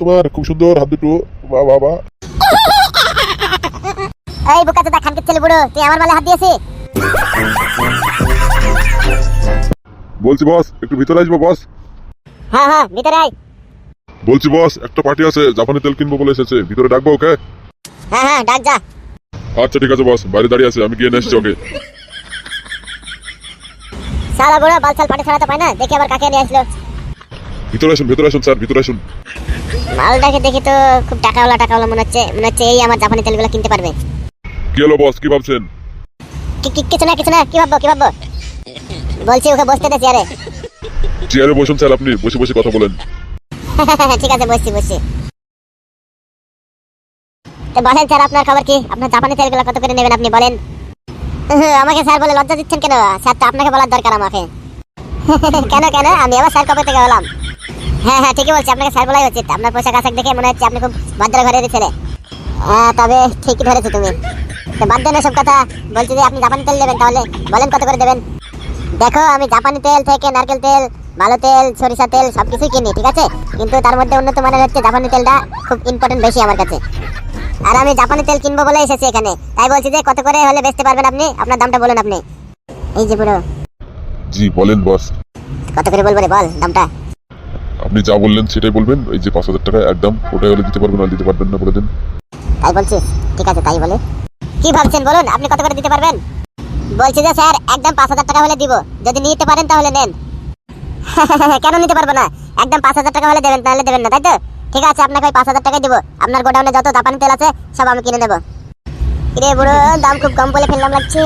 তোমার, খুব সুন্দর হাত দুটো। বাহ বাহ বাহ। এই বোকাচোদা খানকে ছেলে বুড়ো, তুই আমার মালে হাত দিয়েছিস? বলছি বস, একটু ভিতরে আসবো বস। হ্যাঁ হ্যাঁ, ভিতরে আয়। বলছি বস, একটা পার্টি আছে, জাপানি তেল কিনবো বলে এসেছে, ভিতরে ডাকবো ওকে? হ্যাঁ হ্যাঁ, ডাক যা। আচ্ছা ঠিক আছে বস, বাইরে দাঁড়িয়ে আছে, আমি গিয়ে নিয়ে এসছি ওকে। সালা বুড়ো বালছাল পাটি ছাড়াতে পায় না, দেখি আবার কাকে নিয়ে আসলো। ভিতরে আসুন স্যার, ভিতরে আসুন। মালটাকে দেখি তো খুব টাকাওয়ালা মনে হচ্ছে এই আমার জাপানি তেলগুলো কিনতে পারবে। কি হলো বস, কি ভাবছেন? কিছু না, কি ভাববো? বলছি ওকে বসতে দে চেয়ারে। চেয়ারে বসুন স্যার, আপনি বসে বসে কথা বলেন। ঠিক আছে, বসছি। তো বলেন স্যার, আপনার খবর কি? আপনার জাপানি তেলগুলো কত করে নেবেন আপনি বলেন? আমাকে স্যার বলে লজ্জা দিচ্ছেন কেন? স্যার তো আপনাকে বলার দরকার আমাকে। কেন আমি আবার স্যার কবে থেকে হলাম? হ্যাঁ ঠিকই বলছি, আপনাকে স্যার বলাই উচিত। আপনার পোশাক আশাক দেখে মনে হচ্ছে আপনি খুব ভদ্র ঘরের ছেলে। তবে ঠিকই ধরেছো তুমি। তো বাদ দেন এসব কথা, বলছি যে আপনি জাপানি তেল নেবেন, তাহলে বলেন কত করে দেবেন? দেখো, আমি জাপানি তেল থেকে নারকেল তেল, ভালো তেল, সরিষা তেল সবকিছুই কিনি, ঠিক আছে? কিন্তু তার মধ্যে উন্নত মানের হচ্ছে জাপানি তেলটা খুব ইম্পর্টেন্ট বেশি আমার কাছে। আর আমি জাপানি তেল কিনবো বলে এসেছি এখানে, তাই বলছি যে কত করে হলে বেচতে পারবেন আপনি? আপনার দামটা বলুন আপনি। এই যে বুড়ো, জি বলেন বস। কত করে বলবো রে, বল দামটা। আপনি যা বললেন সেটাই বলবেন, এই যে 5,000 টাকা একদম, ওটাই হলে দিতে পারবেন, আর দিতে পারবেন না বলে দেন। তাই বলছিস? ঠিক আছে, তাই বলে। কি ভাবছেন বলুন, আপনি কত করে দিতে পারবেন? বলছি যে স্যার, একদম 5,000 টাকা হলে দিব, যদি নিতে পারেন তাহলে নেন। কেন নিতে পারবো না? একদম 5,000 টাকা হলে দেবেন, তাহলে দেবেন না, তাই তো? ঠিক আছে, আপনাকে ওই 5,000 টাকাই দিব। আপনার গোডাউনে যত জাপানি তেল আছে সব আমি কিনে নেবো। কিরে বুড়ো, দাম খুব কম বলে ফেললাম লাগছে,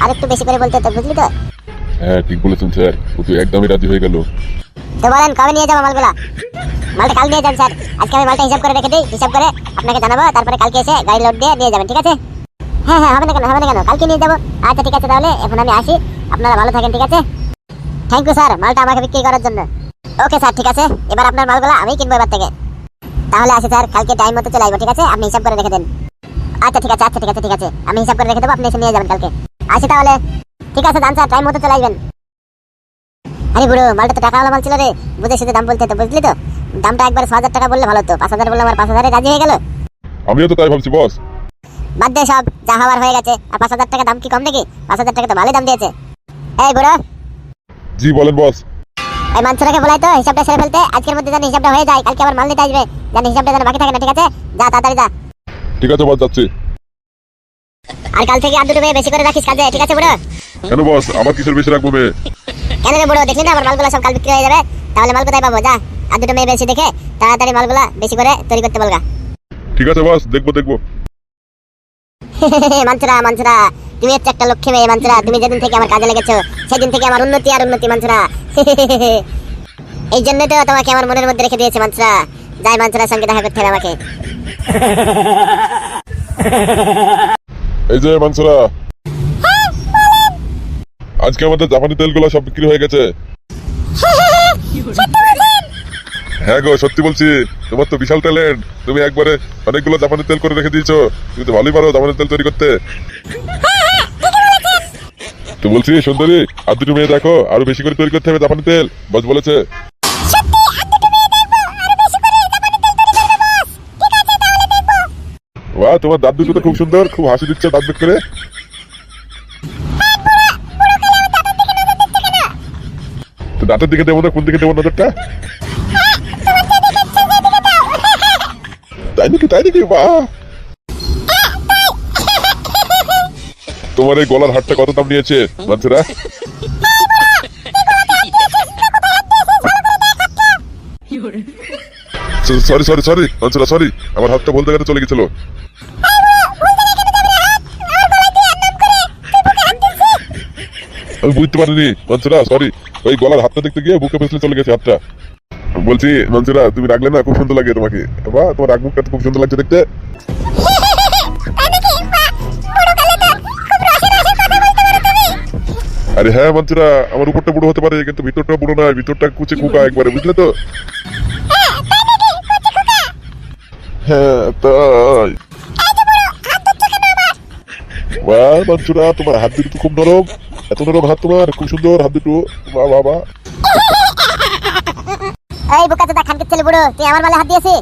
আর একটু বেশি করে বলতে তো, বুঝলি তো? হ্যাঁ ঠিক বলেছেন স্যার, ও তো একদমই রাজি হয়ে গেল। তো বলেন কবে নিয়ে যাবো মালগুলা? মালটা কাল নিয়ে যান স্যার। আজকে আমি মালটা হিসাব করে রেখে দিই, হিসাব করে আপনাকে জানাবো, তারপরে কালকে এসে গাড়ি লোড দিয়ে নিয়ে যাবেন, ঠিক আছে? হ্যাঁ হবে না কেন, কালকে নিয়ে যাবো। আচ্ছা ঠিক আছে, তাহলে এখন আমি আসি, আপনারা ভালো থাকেন, ঠিক আছে? থ্যাংক ইউ স্যার, মালটা আমাকে বিক্রি করার জন্য। ওকে স্যার, ঠিক আছে, এবার আপনার মালগুলা আমি কিনবো এবার থেকে। তাহলে আসি স্যার, কালকে টাইম মতো চলে আসবো, ঠিক আছে? আপনি হিসাব করে রেখে দেন। আচ্ছা ঠিক আছে, আমি হিসাব করে রেখে দেবো, আপনি এসে নিয়ে যাবেন কালকে। আসি তাহলে। ঠিক আছে, যান স্যার, টাইম মতো চলে আসবেন। আরে বুড়ো, মালটা তো টাকাওয়ালা মাল ছিল রে, বুঝে শুধু দাম বলতে তো, বুঝলি তো? দামটা একবার 6,000 টাকা বললে ভালো তো, 5,000 বললে আমার 5,000-এ রাজি হয়ে গেল। আমিও তো তাই ভাবছি বস। বাদ দে সব, যা হওয়ার হয়ে গেছে। আর 5,000 টাকা দাম কি কম নাকি? 5,000 টাকা তো ভালোই দাম দিয়েছে। এই বুড়ো, জি বলেন বস। ওই মানসুরাকে বলাই তো হিসাবটা সেরে ফেলতে, আজকের মধ্যে যেন হিসাবটা হয়ে যায়, কালকে আবার মাল নিতে আসবে, যেন হিসাবটা যেন বাকি থাকে না, ঠিক আছে? যা তাড়াতাড়ি যা। ঠিক আছে বস, যাচ্ছি। আর কাল থেকে আর দুটো মেয়ে বেশি করে রাখিস কাজে, ঠিক আছে বুড়ো? কেন বস, আবার কিসের বেশি রাখবো মেয়ে? কেন রে বুড়ো, দেখলি না আমার মালগুলো সব কাল বিক্রি হয়ে যাবে, তাহলে মাল কোথায় পাবো? যা, আর দুটো মেয়ে বেশি দেখে তাড়াতাড়ি মালগুলা বেশি করে তৈরি করতে বলগা। ঠিক আছে বস, দেখবো। মানসুরা, তুমি হচ্ছে একটা লক্ষ্মী মেয়ে মানসুরা। তুমি যেদিন থেকে আমার কাজে লেগেছো সেদিন থেকে আমার উন্নতি আর উন্নতি মানসুরা। এই জন্যই তো তোমাকে আমার মনের মধ্যে রেখে দিয়েছে মানসুরা। যাই মানসুরার সঙ্গে দেখা করতে হবে আমাকে। এই যে মানসুরা, আজকে আমাদের জাপানি তেলগুলো সব বিক্রি হয়ে গেছে। হ্যাঁ গো, সত্যি বলছি, তোমার তো বিশাল ট্যালেন্ট, তুমি একবারে অনেকগুলো জাপানি তেল করে রেখে দিয়েছো। তুমি তো ভালোই পারো জাপানি তেল তৈরি করতে। তো বলছি সুন্দরী, আর দুটো মেয়ে দেখো, আরো বেশি করে তৈরি করতে হবে জাপানি তেল, বস বলেছে। বাহ, তোমার দাঁত দুটো তো খুব সুন্দর, খুব হাসি দিচ্ছে দাঁত বের করে। তো দাঁতের দিকে দেবো না, কোন দিকে দেবো নজরটা? তাই নাকি, বাহ। তোমার এই গলার হারটা কত দাম নিয়েছে মানসুরা? সরি মানসুরা, সরি, আমার হাতটা বলতে গেলে চলে গেছিল। আমি বুঝতে পারিনি মানসুরা, সরি, ওই গলার হাতটা দেখতে গিয়ে বুকে পেছলে চলে গেছে হাতটা। বলছি মানসুরা, তুমি রাখলে না, খুব সুন্দর লাগে তোমাকে। বাহ, তোমার রাগ মুখটা খুব সুন্দর লাগছে দেখতে। আরে হ্যাঁ মানসুরা, আমার উপরটা বুড়ো হতে পারে কিন্তু ভিতরটা বুড়ো নয়, ভিতরটা কুচে কুকা একবারে, বুঝলে তো? হ্যাঁ তাই। বাহ মানসুরা, তোমার হাত দুটো খুব নরম, এত নরম হাত তোমার, খুব সুন্দর হাত দুটো। বাহ বাহ বাহ। এই বোকাচোদা খানকে ছেলে বুড়ো, তুই আমার মালে হাত দিয়েছিস?